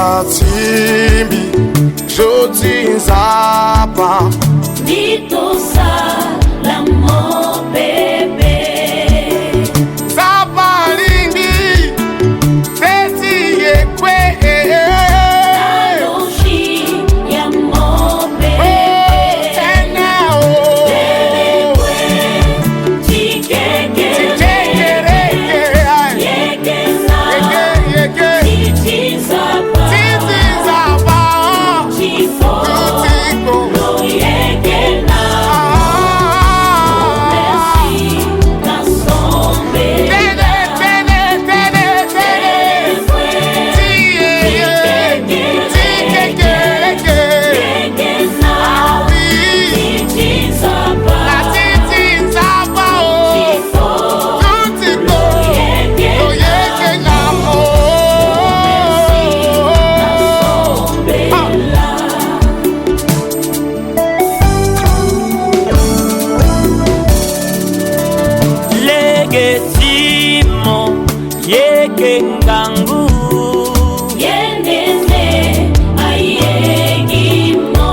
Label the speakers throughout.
Speaker 1: Timbi, jodi zapa.
Speaker 2: Dito salamo bebe.
Speaker 1: Zapa lingi, teti ye kwe.
Speaker 2: Naloshi ya mo bebe. Bebe kwe, tikeke yeke na. Titi zapa. Chifo. Lo yeke na. Merci na sombe. Bebe kwe, tikeke yeke na. Titi zapa. Chifo. Lo yeke na.
Speaker 3: Legetimo yeke ngangu
Speaker 2: Yenene ayegimo.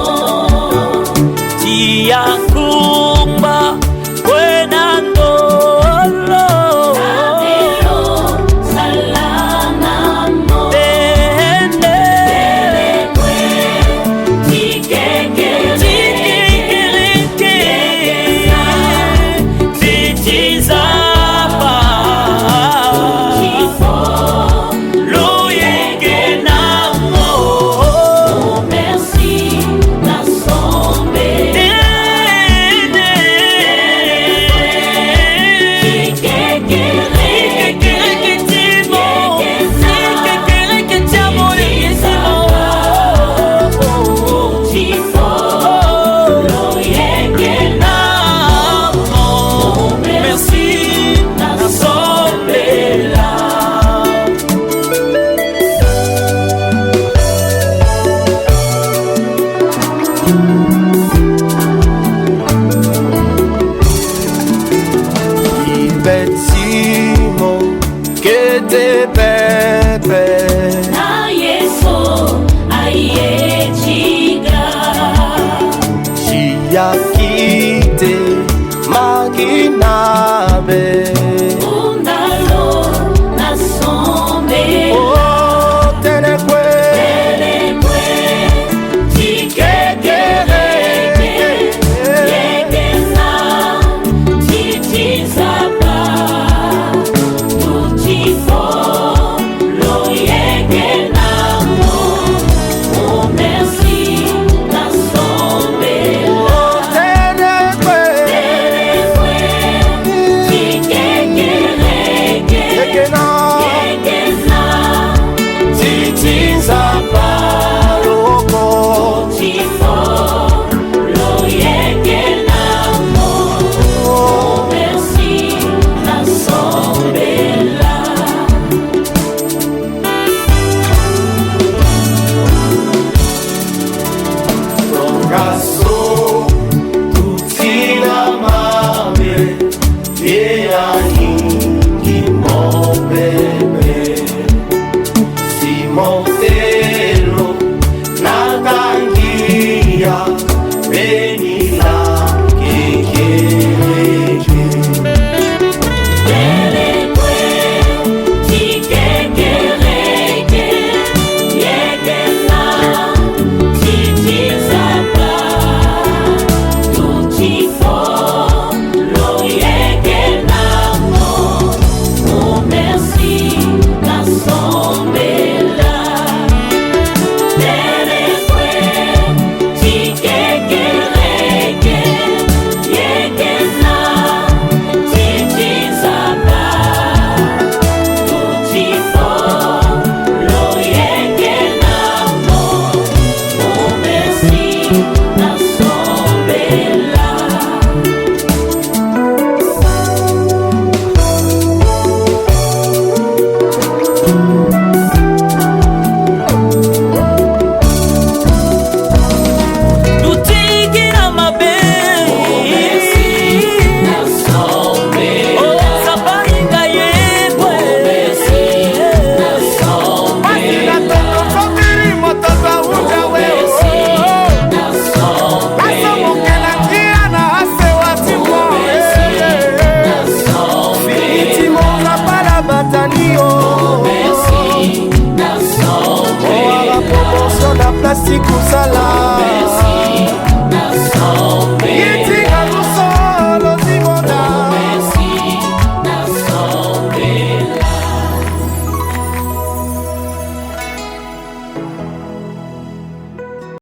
Speaker 3: tia kumba kwenandolo
Speaker 2: Adelo salanamo.
Speaker 3: tende
Speaker 2: Bebe kwe, tikeke
Speaker 3: tikikereke titizapa
Speaker 2: Chifo.
Speaker 3: luyeke namo
Speaker 2: Merci na sombe.
Speaker 3: tende
Speaker 2: Tikeke Chifo. Lo yeke na. Merci na sombela.
Speaker 1: Ibetimo, kete pepe.
Speaker 2: Na yeso ayechiga.
Speaker 1: Chiakite, maginabe.